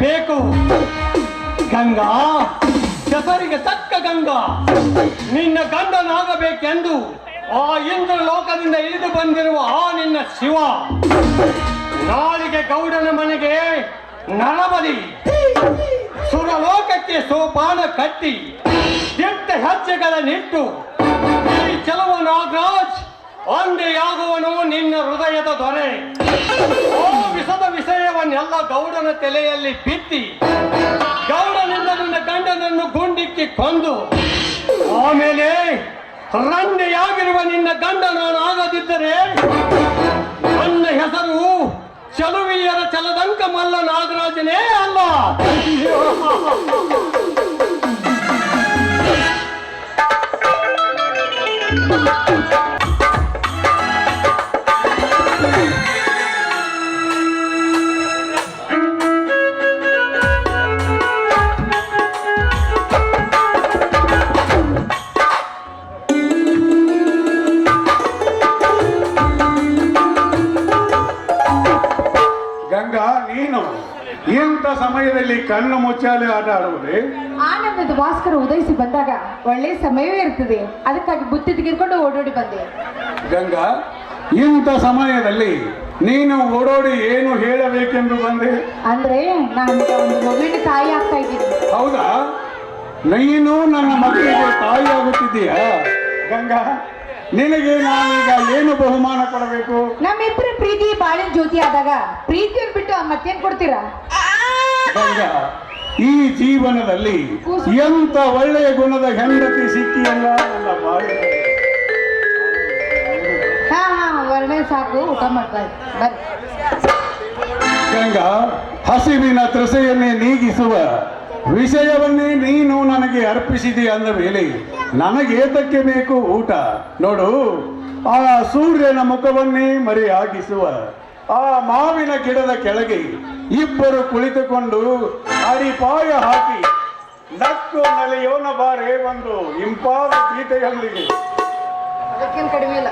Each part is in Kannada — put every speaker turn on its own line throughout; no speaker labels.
ಬೇಕು. ಗಂಗಾ, ಹೆಸರಿಗೆ ತಕ್ಕ ಗಂಗಾ, ನಿನ್ನ ಗಂಡನಾಗಬೇಕೆಂದು ಆ ಇಂದ್ರ ಲೋಕದಿಂದ ಇಳಿದು ಬಂದಿರುವ ಆ ನಿನ್ನ ಶಿವ ನಾಳಿಗೆ ಗೌಡನ ಮನೆಗೆ ನಳಬಲಿ ಸುರಲೋಕಕ್ಕೆ ಸೋಪಾನ ಕಟ್ಟಿ ದಿಟ್ಟ ಹೆಜ್ಜೆಗಳ ನಿಟ್ಟು ಈ ಕೆಲವು ನಾಗರಾಜ್ ಅಂದೆಯಾಗುವನು ನಿನ್ನ ಹೃದಯದ ದೊರೆ. ಆ ವಿಷದ ವಿಷಯವನ್ನೆಲ್ಲ ಗೌಡನ ತಲೆಯಲ್ಲಿ ಬಿತ್ತಿ ಗೌಡನಿಂದ ನಿನ್ನ ಗಂಡನನ್ನು ಗುಂಡಿಕ್ಕಿ ಕೊಂದು ಆಮೇಲೆ ರಂಡೆಯಾಗಿರುವ ನಿನ್ನ ಗಂಡ ನಾನಾಗದಿದ್ದರೆ ನನ್ನ ಹೆಸರು ಚಲುವಿಯರ ಚಲದಂಕ ಮಲ್ಲ ನಾಗರಾಜನೇ ಅಲ್ಲ.
ಗಂಗಾ, ನೀನು ಇಂಥ ಸಮಯದಲ್ಲಿ ಕಣ್ಣು ಮುಚ್ಚಾಲೆ ಆಟ ಆಡುವುದೇ?
ಆನಂದದ ಭಾಸ್ಕರ ಉದಯಿಸಿ ಬಂದಾಗ ಒಳ್ಳೆ ಸಮಯವೇ ಇರ್ತದೆ, ಅದಕ್ಕಾಗಿ ಬುತ್ತಿ ತೆಗೆದುಕೊಂಡು ಓಡೋಡಿ ಬಂದೆ.
ಗಂಗಾ, ಇಂಥ ಸಮಯದಲ್ಲಿ ನೀನು ಓಡೋಡಿ ಏನು ಹೇಳಬೇಕೆಂದು ಬಂದೆ?
ಅಂದ್ರೆ ನಾನು ಒಂದು ಮಗುವಿನ ತಾಯಿ ಆಗ್ತಾ ಇದ್ದೀನಿ.
ಹೌದಾ? ನೀನು ನನ್ನ ಮಕ್ಕಳಿಗೆ ತಾಯಿ ಆಗುತ್ತಿದ್ದೀಯಾ? ಗಂಗಾ, ನಿನಗೆ ನಾನೀಗ ಏನು ಬಹುಮಾನ ಕೊಡಬೇಕು?
ನಮ್ಮಿಬ್ಬರ ಪ್ರೀತಿ ಬಾಳಿನ ಜ್ಯೋತಿ ಆದಾಗ ಪ್ರೀತಿಯನ್ನು ಬಿಟ್ಟು ಮತ್ತೇನ್ ಕೊಡ್ತೀರಾ?
ಗಂಗಾ, ಈ ಜೀವನದಲ್ಲಿ ಎಂತ ಒಳ್ಳೆಯ ಗುಣದ ಹೆಂಡತಿ ಸಿಕ್ಕಿಯಲ್ಲ ನನ್ನ ಬಾಳಿಗೆ.
ಹಾ ವರ್ಣೆ ಸಾಕು, ಊಟ ಮಾಡ್ತಾರೆ ಬರ್ರಿ.
ಗಂಗಾ, ಹಸಿವಿನ ತೃಷೆಯನ್ನೇ ನೀಗಿಸುವ ವಿಷಯವನ್ನೇ ನೀನು ನನಗೆ ಅರ್ಪಿಸಿದೆ ಅಂದ ಮೇಲೆ ನನಗೇತಕ್ಕೆ ಬೇಕು ಊಟ? ನೋಡು, ಆ ಸೂರ್ಯನ ಮುಖವನ್ನೇ ಮರೆಯಾಗಿಸುವ ಆ ಮಾವಿನ ಗಿಡದ ಕೆಳಗೆ ಇಬ್ಬರು ಕುಳಿತುಕೊಂಡು ಅಡಿಪಾಯ ಹಾಕಿ ನಕ್ಕು ನಲಿಯೋನ ಬಾರೆ ಒಂದು ಇಂಪಾದ ಗೀತೆಯೊಂದಿಗೆ.
ಅದಕ್ಕೇನು ಕಡಿಮೆ ಇಲ್ಲ.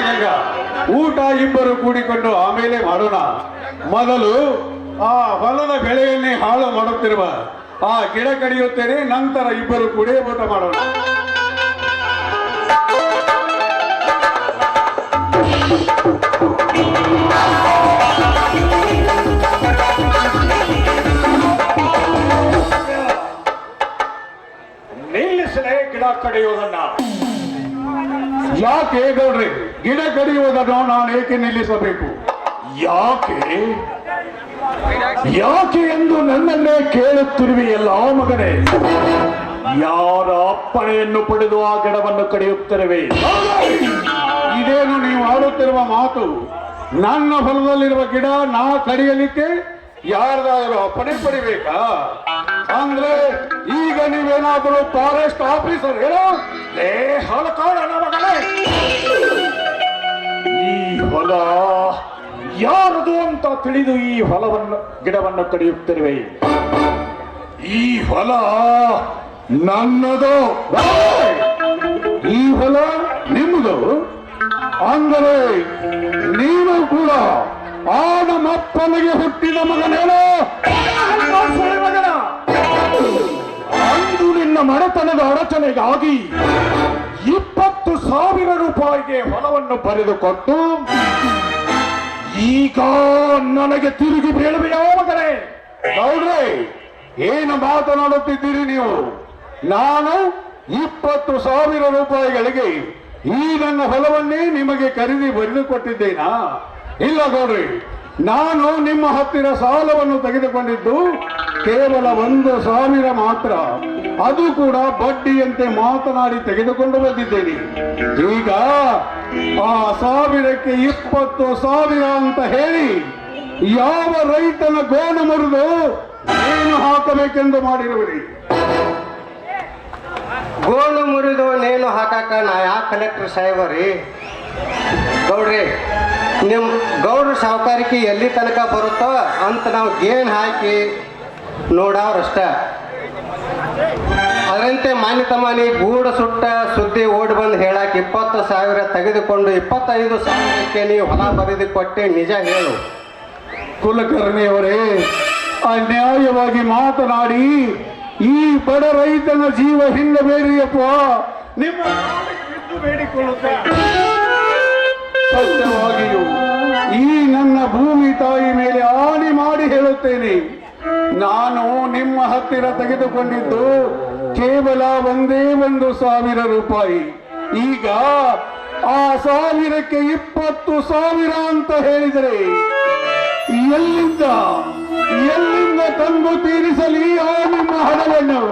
ಗಂಗಾ, ಊಟ ಇಬ್ಬರು ಕೂಡಿಕೊಂಡು ಆಮೇಲೆ ಮಾಡೋಣ. ಮೊದಲು ಆ ಹೊಲದ ಬೆಳೆಯನ್ನೇ ಹಾಳು ಮಾಡುತ್ತಿರುವ ಆ ಗಿಡ ಕಡಿಯುತ್ತೇನೆ, ನಂತರ ಇಬ್ಬರು ಕೂಡಿ ಊಟ ಮಾಡೋಣ.
ನಿಲ್ಲಿಸಲೇ ಗಿಡ ಕಡಿಯುವುದನ್ನ.
ಯಾಕೆ ಗೌಡ್ರಿ ಗಿಡ ಕಡಿಯುವುದನ್ನು ನಾನು ಏಕೆ ನಿಲ್ಲಿಸಬೇಕು?
ಯಾಕೆ ಯಾಕೆ ಎಂದು ನನ್ನನ್ನೇ ಕೇಳುತ್ತಿರುವೆಯಲ್ಲ ಮಗನೇ. ಯಾರ ಅಪ್ಪಣೆಯನ್ನು ಪಡೆದು ಆ ಗಿಡವನ್ನು ಕಡಿಯುತ್ತಿರುವೆ?
ಇದೇನು ನೀವು ಆಡುತ್ತಿರುವ ಮಾತು? ನನ್ನ ಹೊಲದಲ್ಲಿರುವ ಗಿಡ ನಾ ಕಡಿಯಲಿಕ್ಕೆ ಯಾರ್ದಾದ್ರೂ ಅಪ್ಪಣೆ ಪಡಿಬೇಕಾ? ಅಂದ್ರೆ ಈಗ ನೀವೇನಾದರೂ ಫಾರೆಸ್ಟ್ ಆಫೀಸರ್ ಹೇಳೋ?
ಈ ಹೊಲ ಯಾರದು ಅಂತ ತಿಳಿದು ಈ ಹೊಲವನ್ನು ಗಿಡವನ್ನು ಕಡಿಯುತ್ತಿರುವೆ?
ಈ ಹೊಲ ನನ್ನದು. ಈ ಹೊಲ ನಿಮ್ಮದು ಅಂದರೆ ನೀನು ಕೂಡ ಆ ನಮ್ಮಪ್ಪನಿಗೆ ಹುಟ್ಟಿದ ಮಗನೇನೋ?
ಮಗನ, ಅಂದು ನಿನ್ನ ಮನೆತನದ ಅಡಚಣೆಗಾಗಿ 20,000 ರೂಪಾಯಿಗೆ ಹೊಲವನ್ನು ಬರೆದುಕೊಟ್ಟು ಈಗ ನನಗೆ ತಿರುಗಿ ಬೀಳುವೆಯೋ ಮಗನೇ?
ಗೌಡ್ರೆ, ಏನು ಮಾತನಾಡುತ್ತಿದ್ದೀರಿ ನೀವು? ನಾನು 20,000 ರೂಪಾಯಿಗಳಿಗೆ ಈ ನನ್ನ ಹೊಲವನ್ನೇ ನಿಮಗೆ ಖರೀದಿ ಬರೆದುಕೊಟ್ಟಿದ್ದೇನಾ? ಇಲ್ಲ ಗೌಡ್ರಿ, ನಾನು ನಿಮ್ಮ ಹತ್ತಿರ ಸಾಲವನ್ನು ತೆಗೆದುಕೊಂಡಿದ್ದು ಕೇವಲ 1,000 ಮಾತ್ರ. ಅದು ಕೂಡ ಬಡ್ಡಿಯಂತೆ ಮಾತನಾಡಿ ತೆಗೆದುಕೊಂಡು ಬಂದಿದ್ದೇನೆ. ಈಗ ಆ 1,000ಕ್ಕೆ 20,000 ಅಂತ ಹೇಳಿ ಯಾವ ರೈತನ ಗೋಣು ಮುರಿದು ಏನು ಹಾಕಬೇಕೆಂದು ಮಾಡಿರುವಿರಿ?
ಗೋಣು ಮುರಿದು ನೇಣು ಹಾಕಾಕ ನಾ ಯಾಕೆ ಕಲೆಕ್ಟರ್ ಸಾಹೇಬರಿ? ಗೌಡ್ರಿ, ನಿಮ್ಮ ಗೌಡ್ರ ಸಾಹುಕಾರಿಕೆ ಎಲ್ಲಿ ತನಕ ಬರುತ್ತೋ ಅಂತ ನಾವು ಗೇನ್ ಹಾಕಿ ನೋಡವ್ರಷ್ಟ. ಅದರಂತೆ ಮಾನ್ಯತಮಾನಿ ಗೂಡು ಸುಟ್ಟ ಸುದ್ದಿ ಓಡಿ ಬಂದು ಹೇಳಕ್ಕೆ 20,000 ತೆಗೆದುಕೊಂಡು 25,000ಕ್ಕೆ ನೀವು ಹೊಲ ಬರೆದು ಕೊಟ್ಟೆ, ನಿಜ ಹೇಳು.
ಕುಲಕರ್ಣಿಯವರೇ, ಅನ್ಯಾಯವಾಗಿ ಮಾತನಾಡಿ ಈ ಬಡ ರೈತನ ಜೀವ ಹಿಂದಬೇಡಿಯಪ್ಪ. ನಿಮ್ಮ ಕಾಲಿಗೆ ಬಿದ್ದು ಬೇಡಿಕೊಳ್ಳುತ್ತೇನೆ. ಸತ್ಯವಾಗಿಯೂ ಈ ನನ್ನ ಭೂಮಿ ತಾಯಿ ಮೇಲೆ ಆಣೆ ಮಾಡಿ ಹೇಳುತ್ತೇನೆ, ನಾನು ನಿಮ್ಮ ಹತ್ತಿರ ತೆಗೆದುಕೊಂಡಿದ್ದು ಕೇವಲ 1,000 ರೂಪಾಯಿ. ಈಗ ಆ 1,000ಕ್ಕೆ 20,000 ಅಂತ ಹೇಳಿದರೆ ಎಲ್ಲಿಂದ ತಂದು ತೀರಿಸಲಿ ಆ ನಿಮ್ಮ ಹಣವನ್ನು?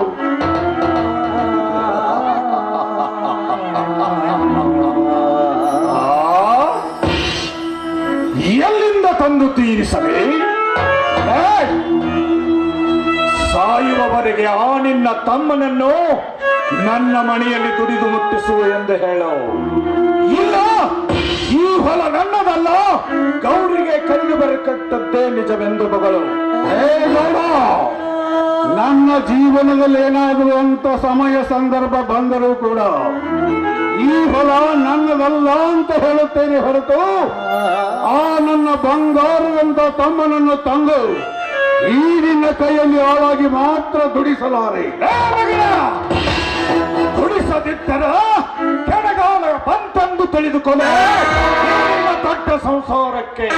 ಎಲ್ಲಿಂದ ತಂದು ತೀರಿಸಲೇ? ಸಾಯುವವರೆಗೆ ಆ ನಿನ್ನ ತಮ್ಮನನ್ನು ನನ್ನ ಮನೆಯಲ್ಲಿ ದುಡಿದು ಮುಟ್ಟಿಸು ಎಂದು ಹೇಳು. ಇಲ್ಲ, ಈ ಹೊಲ ನನ್ನದಲ್ಲ, ಗೌರಿಗೆ ಕೈಗೆ ಬರಕಟ್ಟದ್ದೇ ನಿಜವೆಂದು ಮಗಳು.
ನನ್ನ ಜೀವನದಲ್ಲಿ ಏನಾದರೂ ಅಂತ ಸಮಯ ಸಂದರ್ಭ ಬಂದರೂ ಕೂಡ ಈ ಹೊಲ ನನ್ನದಲ್ಲ ಅಂತ ಹೇಳುತ್ತೇನೆ ಹೊರತು ಆ ನನ್ನ ಬಂಗಾರದಂತ ತಮ್ಮನನ್ನು ತಂದು ಈ ನಿನ್ನ ಕೈಯಲ್ಲಿ ಆಳಾಗಿ ಮಾತ್ರ ದುಡಿಸಲಾರೆ.
ದುಡಿಸದಿದ್ದರೆ ಕೆಳಗಾಲ ಬಂತೆಂದು ತಿಳಿದುಕೊಳ್ಳ ದೊಡ್ಡ ಸಂಸಾರಕ್ಕೆ.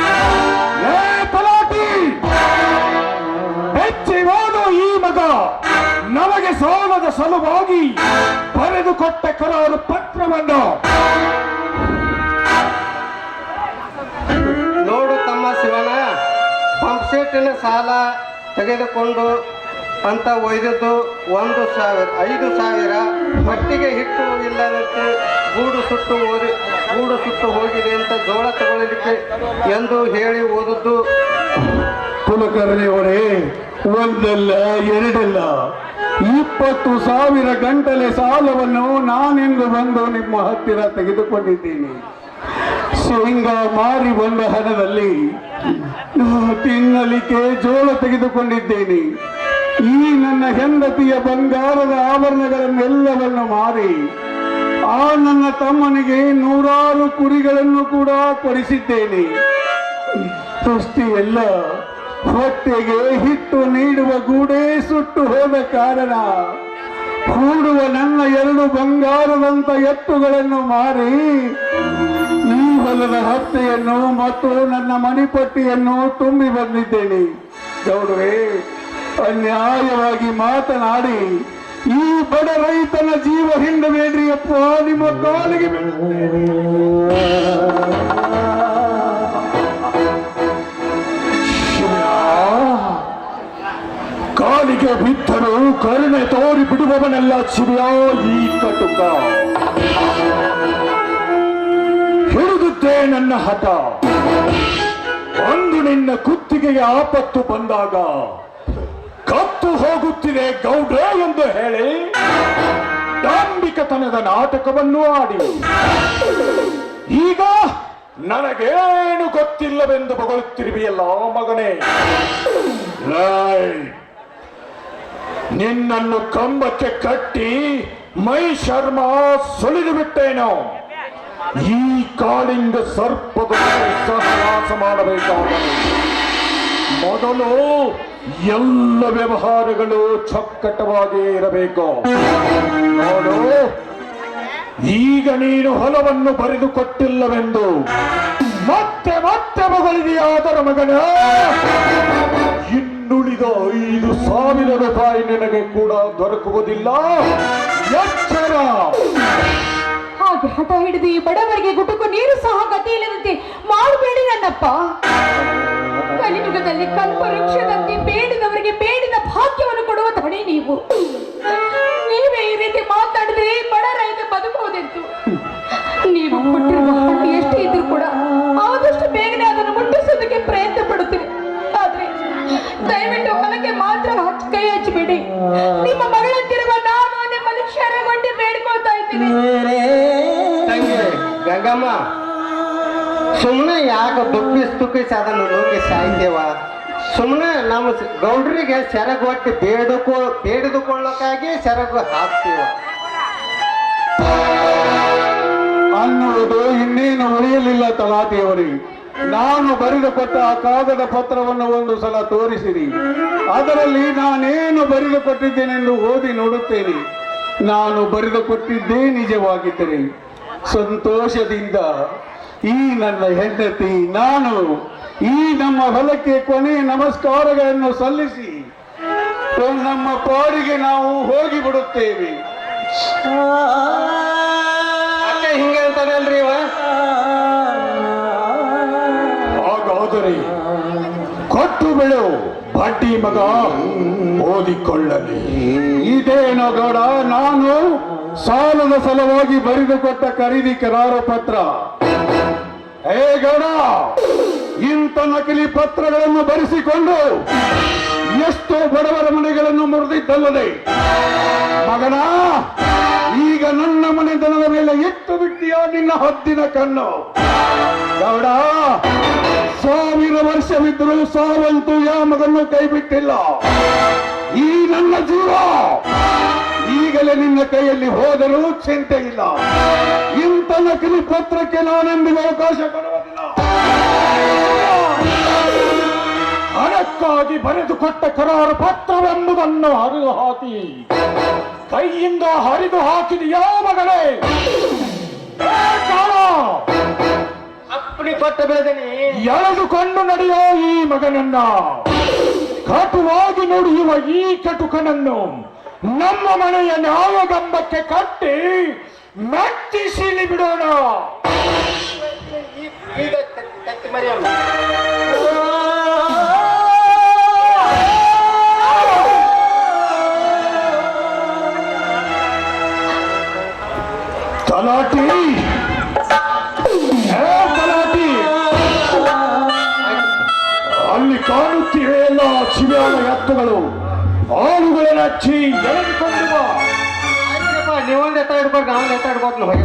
ತಲಾಟಿ ಹೆಚ್ಚಿ ಓದು. ಈ ಮಗ ನಮಗೆ ಸಾಲದ ಸಲುವಾಗಿ ಬರೆದುಕೊಟ್ಟ ಕರಾರು ಪತ್ರವನ್ನು
ನೋಡು ತಮ್ಮ ಶಿವನ, ಪಂಪ್ಸೆಟ್ಟಿನ ಸಾಲ ತೆಗೆದುಕೊಂಡು ಅಂತ ಒಯ್ದದ್ದು 5,000, ಮಟ್ಟಿಗೆ ಹಿಟ್ಟು ಇಲ್ಲದಂತೆ ಗೂಡು ಸುಟ್ಟು ಹೋಗಿದೆ ಅಂತ ಜೋಳ ತಗೊಳ್ಳಿಕ್ಕೆ ಎಂದು ಹೇಳಿ ಓದದ್ದು.
ಕುಲಕರ್ಣಿಯವರೇ, ಒಂದಲ್ಲ ಎರಡಲ್ಲ 20,000 ಗಂಟಲೆ ಸಾಲವನ್ನು ನಾನೆಂದು ಬಂದು ನಿಮ್ಮ ಹತ್ತಿರ ತೆಗೆದುಕೊಂಡಿದ್ದೀನಿ. ಶೇಂಗಾ ಮಾರಿ ಬಂದ ಹಣದಲ್ಲಿ ತಿನ್ನಲಿಕ್ಕೆ ಜೋಳ ತೆಗೆದುಕೊಂಡಿದ್ದೇನೆ. ಈ ನನ್ನ ಹೆಂಡತಿಯ ಬಂಗಾರದ ಆಭರಣಗಳನ್ನೆಲ್ಲವನ್ನು ಮಾರಿ ಆ ನನ್ನ ತಮ್ಮನಿಗೆ 100 ಕುರಿಗಳನ್ನು ಕೂಡ ಕೊಡಿಸಿದ್ದೇನೆ. ಅಷ್ಟೇ ಅಲ್ಲ, ಹೊಟ್ಟೆಗೆ ಹಿಟ್ಟು ನೀಡುವ ಗೂಡೇ ಸುಟ್ಟು ಹೋದ ಕಾರಣ ಹೂಡುವ ನನ್ನ 2 ಬಂಗಾರದಂತ ಎತ್ತುಗಳನ್ನು ಮಾರಿ ಈ ಹೊಲದ ಹತ್ತೆಯನ್ನು ಮತ್ತು ನನ್ನ ಮಣಿಪಟ್ಟಿಯನ್ನು ತುಂಬಿ ಬಂದಿದ್ದೇನೆ. ಗೌಡರೇ, ಅನ್ಯಾಯವಾಗಿ ಮಾತನಾಡಿ ಈ ಬಡ ರೈತನ ಜೀವ ಹಿಂಡಬೇಡ್ರಿ ಅಪ್ಪ, ನಿಮ್ಮ ಕಾಲಿಗೆ ಬೀಳುತ್ತೇನೆ.
ಕಾಲಿಗೆ ಬಿದ್ದರೂ ಕರುಣೆ ತೋರಿ ಬಿಡುವವನೆಲ್ಲ ಶಿವ್ಯ ಈ ಕಟುಕ. ಹಿಡಿದುದ್ದೇ ನನ್ನ ಹಠ. ಒಂದು ನಿನ್ನ ಕುತ್ತಿಗೆಗೆ ಆಪತ್ತು ಬಂದಾಗ ಕತ್ತು ಹೋಗುತ್ತಿದೆ ಗೌಡ್ರೆ ಎಂದು ಹೇಳಿ ಡಾಂಬಿಕತನದ ನಾಟಕವನ್ನು ಆಡಿ ಈಗ ನನಗೇನು ಗೊತ್ತಿಲ್ಲವೆಂದು ಬಗಳುತ್ತಿರುವೆಯಲ್ಲ ಮಗನೇ. ನಿನ್ನನ್ನು ಕಂಬಕ್ಕೆ ಕಟ್ಟಿ ಮೈ ಶರ್ಮ ಸುಳಿದು ಬಿಟ್ಟೇನೋ. ಈ ಕಾಳಿಂಗ ಸರ್ಪದ ಸಹವಾಸ ಮಾಡಬೇಕಾದರೆ ಮೊದಲು ಎಲ್ಲ ವ್ಯವಹಾರಗಳು ಚೊಕ್ಕಟವಾಗಿ ಇರಬೇಕು. ನೋಡು, ಈಗ ನೀನು ಹೊಲವನ್ನು ಬರೆದುಕೊಟ್ಟಿಲ್ಲವೆಂದು ಮತ್ತೆ ಮತ್ತೆ ಮಗಳಿದೆಯಾದರ ಮಗನ, ಇನ್ನುಳಿದ 5,000 ರೂಪಾಯಿ ನಿನಗೆ ಕೂಡ ದೊರಕುವುದಿಲ್ಲ. ಎಚ್ಚರ.
ಹಾಗೆ ಹಠ ಹಿಡಿದು ಈ ಬಡವರಿಗೆ ಗುಟುಕು ನೀರು ಸಹ ಗತಿ ಇಲ್ಲದಂತೆ ಮಾಡಬೇಡಿ ನನ್ನಪ್ಪ. ಕಲಿಯುಗದಲ್ಲಿ ಕಲ್ಪವೃಕ್ಷದಂತೆ ಬೇಡಿದವರಿಗೆ ಬೇಡಿದ ಭಾಗ್ಯವನ್ನು ಕೊಡುವ ಧಣಿ ನೀವು. ನೀವೇ ಈ ರೀತಿ ಮಾತಾಡಿದ್ರೆ ಬಡ ರೈತ ಬದುಕುವುದೆಂತು? ನೀವು ಕೊಟ್ಟಿರುವ ಹಣ್ಣು ಎಷ್ಟೇ ಇದ್ರೂ ಕೂಡ ಆದಷ್ಟು ಬೇಗನೆ ಅದನ್ನು ಮುಟ್ಟಿಸೋದಕ್ಕೆ ಪ್ರಯತ್ನ ಪಡುತ್ತೀರಿ. ಆದ್ರೆ ದಯವಿಟ್ಟು ಹೊಲಕ್ಕೆ ಮಾತ್ರ ಕೈ ಹಚ್ಚಬೇಡಿ. ನಿಮ್ಮ ಮಗಳಂತಿರುವ ನಾನು ನಿಮ್ಮಲ್ಲಿ ಕ್ಷರಗೊಂಡು ಬೇಡ್ಕೊಳ್ತಾ ಇದ್ದೀನಿ.
ತಂಗಿ ಗಂಗಮ್ಮ, ಸುಮ್ಮನೆ ಯಾಕೆ ದುಃಖಿಸಿ ಅದನ್ನು ನುಗ್ಗಿ ಸಾಯ್ತೇವ? ಸುಮ್ಮನೆ ನಮ್ಮ ಗೌಡ್ರಿಗೆ ಸೆರಗೊಟ್ಟು ಬೇಡಿದುಕೊಳ್ಳೋಕ್ಕಾಗಿ ಸೆರಗು ಹಾಕ್ತೀವ
ಅನ್ನುವುದು ಇನ್ನೇನು ಉಳಿಯಲಿಲ್ಲ ತಲಾಟಿಯವರಿಗೆ. ನಾನು ಬರೆದುಕೊಟ್ಟ ಆ ಕಾಗದ ಪತ್ರವನ್ನು ಒಂದು ಸಲ ತೋರಿಸಿರಿ. ಅದರಲ್ಲಿ ನಾನೇನು ಬರೆದುಕೊಟ್ಟಿದ್ದೇನೆಂದು ಓದಿ ನೋಡುತ್ತೇನೆ. ನಾನು ಬರೆದುಕೊಟ್ಟಿದ್ದೇ ನಿಜವಾಗಿದ್ದರೆ ಸಂತೋಷದಿಂದ ಈ ನನ್ನ ಹೆಂಡತಿ ನಾನು ಈ ನಮ್ಮ ಹೊಲಕ್ಕೆ ಕೊನೆ ನಮಸ್ಕಾರಗಳನ್ನು ಸಲ್ಲಿಸಿ ನಮ್ಮ ಪಾಡಿಗೆ ನಾವು ಹೋಗಿ ಬಿಡುತ್ತೇವೆ.
ಹಿಂಗೆ ಅಂತಾನಲ್ರಿ ಇವ.
ಹಾಗಾದರೆ ಕೊಟ್ಟು ಬಿಡು, ಬಡ್ಡಿ ಮಗ ಓದಿಕೊಳ್ಳಲಿ.
ಇದೇನೋ ಗೌಡ, ನಾನು ಸಾಲದ ಸಲುವಾಗಿ ಬರೆದುಕೊಟ್ಟ ಖರೀದಿ ಕರಾರು ಪತ್ರ. ಹೇ ಗೌಡ, ಇಂಥ ನಕಲಿ ಪತ್ರಗಳನ್ನು ಬರೆಸಿಕೊಂಡು ಎಷ್ಟೋ ಬಡವರ ಮನೆಗಳನ್ನು ಮುರಿದಿದ್ದಲ್ಲದೆ ಮಗನ, ಈಗ ನನ್ನ ಮನೆತನದ ಮೇಲೆ ಎತ್ತು ಬಿಟ್ಟಿಯ ನಿನ್ನ ಹದ್ದಿನ ಕಣ್ಣು. ಗೌಡ, 1000 ವರ್ಷವಿದ್ದರೂ ಸಾವಂತೂ ಯಾವ ಮಗನ್ನು ಕೈ ಬಿಟ್ಟಿಲ್ಲ. ಈ ನನ್ನ ಜೀವ ಈಗಲೇ ನಿನ್ನ ಕೈಯಲ್ಲಿ ಹೋದರೂ ಚಿಂತೆ ಇಲ್ಲ. ಇಂಥ ನಕಲಿ ಪತ್ರಕ್ಕೆ ನಾನೆಂದಿಗೂ ಅವಕಾಶ ಕೊಡುವುದಿಲ್ಲ.
ಹಣಕ್ಕಾಗಿ ಬರೆದುಕೊಟ್ಟ ಕರಾರು ಪತ್ರವೆಂಬುದನ್ನು ಹರಿದು ಹಾಕಿ ಕೈಯಿಂದ ಹರಿದು ಹಾಕಿದೆಯಾ ಮಗಳೇ?
ಅಪ್ಪಣೆ ಕೊಟ್ಟ ಬೆಳೆದನಿ
ಎಳೆದುಕೊಂಡು ನಡೆಯೋ ಈ ಮಗನನ್ನ, ಕಟುವಾಗಿ ನುಡಿಯುವ ಈ ಕಟುಕನನ್ನು ನಮ್ಮ ಮನೆಯ ನ್ಯಾಯಗಂಬಕ್ಕೆ ಕಟ್ಟಿ ಮೆಟ್ಟಿಸಿಲಿ ಬಿಡೋಣ. ತಲಾಟಿ, ತಲಾಟಿ, ಅಲ್ಲಿ ಕಾಣುತ್ತಿವೆ ಎಲ್ಲ ಚಿವ್ಯಾನ ಎತ್ತುಗಳು. ಆಳುಗಳನ್ನ ಹಚ್ಚಿ ಎಳೆದುಕೊಂಡು ಬಾ.
ನೀವೊಂದು ಎತ್ತ ಹಿಡ್ಕೊಂಡು ನಾವೊಂದು ಎತ್ತ ಹಿಡ್ಕೊಂಡು ಹೋಗಿ